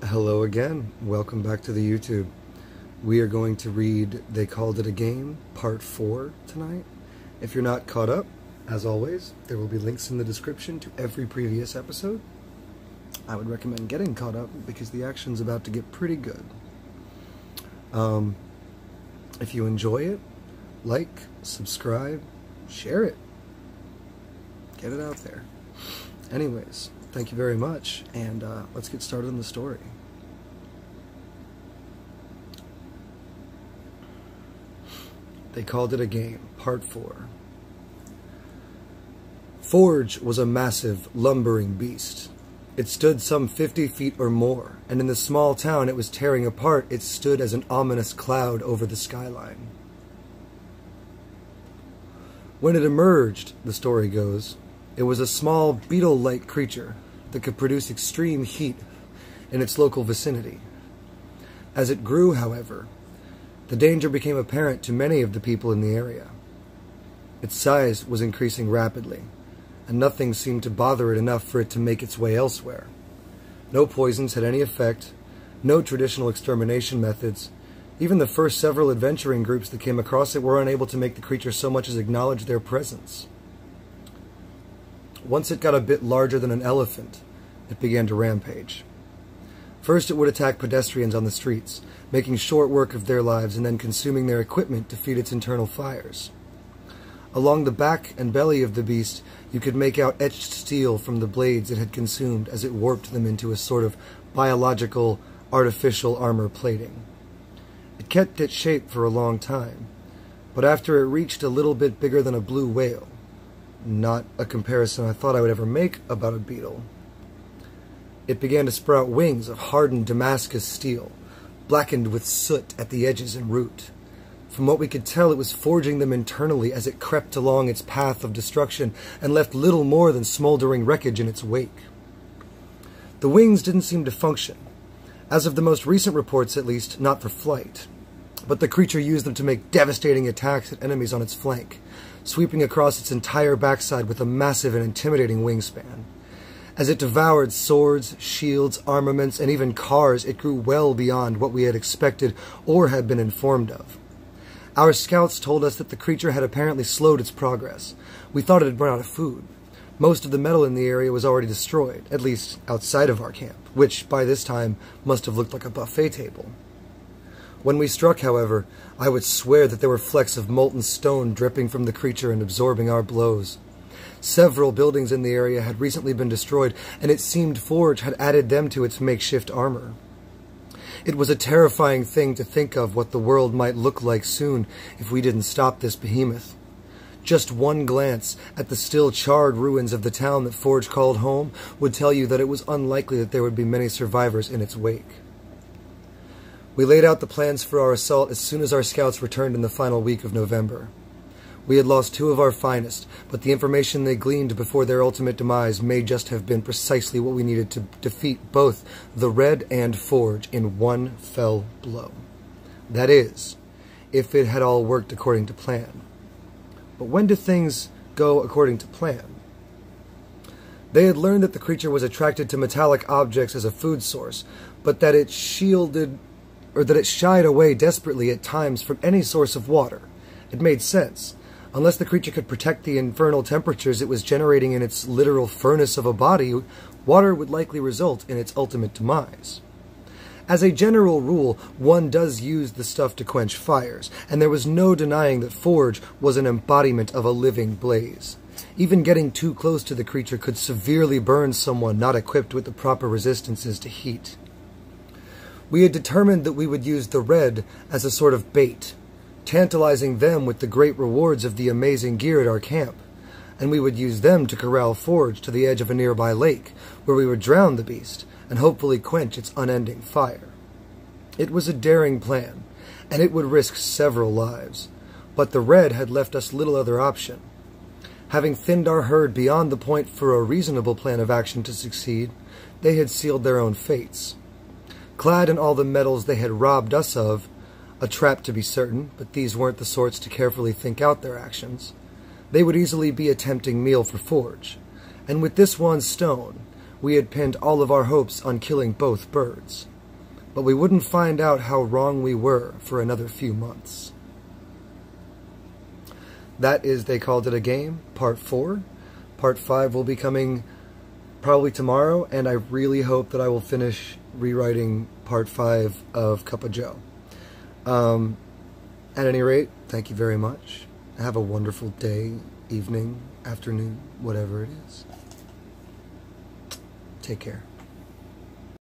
Hello again. Welcome back to the YouTube. We are going to read They Called It a Game, Part 4 tonight. If you're not caught up, as always, there will be links in the description to every previous episode. I would recommend getting caught up because the action's about to get pretty good. If you enjoy it, like, subscribe, share it. Get it out there. Anyways, thank you very much, and let's get started on the story. They Called It a Game, Part 4. Forge was a massive, lumbering beast. It stood some 50 feet or more, and in the small town it was tearing apart, it stood as an ominous cloud over the skyline. When it emerged, the story goes, it was a small, beetle-like creature that could produce extreme heat in its local vicinity. As it grew, however, the danger became apparent to many of the people in the area. Its size was increasing rapidly, and nothing seemed to bother it enough for it to make its way elsewhere. No poisons had any effect, no traditional extermination methods. Even the first several adventuring groups that came across it were unable to make the creature so much as acknowledge their presence. Once it got a bit larger than an elephant, it began to rampage. First, it would attack pedestrians on the streets, making short work of their lives and then consuming their equipment to feed its internal fires. Along the back and belly of the beast, you could make out etched steel from the blades it had consumed as it warped them into a sort of biological, artificial armor plating. It kept its shape for a long time, but after it reached a little bit bigger than a blue whale, not a comparison I thought I would ever make about a beetle, it began to sprout wings of hardened Damascus steel, blackened with soot at the edges and root. From what we could tell, it was forging them internally as it crept along its path of destruction and left little more than smoldering wreckage in its wake. The wings didn't seem to function, as of the most recent reports at least, not for flight, but the creature used them to make devastating attacks at enemies on its flank, sweeping across its entire backside with a massive and intimidating wingspan. As it devoured swords, shields, armaments, and even cars, it grew well beyond what we had expected or had been informed of. Our scouts told us that the creature had apparently slowed its progress. We thought it had run out of food. Most of the metal in the area was already destroyed, at least outside of our camp, which by this time must have looked like a buffet table. When we struck, however, I would swear that there were flecks of molten stone dripping from the creature and absorbing our blows. Several buildings in the area had recently been destroyed, and it seemed Forge had added them to its makeshift armor. It was a terrifying thing to think of what the world might look like soon if we didn't stop this behemoth. Just one glance at the still charred ruins of the town that Forge called home would tell you that it was unlikely that there would be many survivors in its wake. We laid out the plans for our assault as soon as our scouts returned in the final week of November. We had lost two of our finest, but the information they gleaned before their ultimate demise may just have been precisely what we needed to defeat both the Red and Forge in one fell blow. That is, if it had all worked according to plan. But when do things go according to plan? They had learned that the creature was attracted to metallic objects as a food source, but that it shied away desperately at times from any source of water. It made sense. Unless the creature could protect the infernal temperatures it was generating in its literal furnace of a body, water would likely result in its ultimate demise. As a general rule, one does use the stuff to quench fires, and there was no denying that Forge was an embodiment of a living blaze. Even getting too close to the creature could severely burn someone not equipped with the proper resistances to heat. We had determined that we would use the Red as a sort of bait, tantalizing them with the great rewards of the amazing gear at our camp, and we would use them to corral Forge to the edge of a nearby lake, where we would drown the beast and hopefully quench its unending fire. It was a daring plan, and it would risk several lives, but the Red had left us little other option. Having thinned our herd beyond the point for a reasonable plan of action to succeed, they had sealed their own fates. Clad in all the metals they had robbed us of, a trap to be certain, but these weren't the sorts to carefully think out their actions, they would easily be a tempting meal for Forge, and with this one stone, we had pinned all of our hopes on killing both birds. but we wouldn't find out how wrong we were for another few months. That is They Called It a Game, Part 4. Part 5 will be coming probably tomorrow, and I really hope that I will finish rewriting Part 5 of Cup of Joe. At any rate, thank you very much. Have a wonderful day, evening, afternoon, whatever it is. Take care.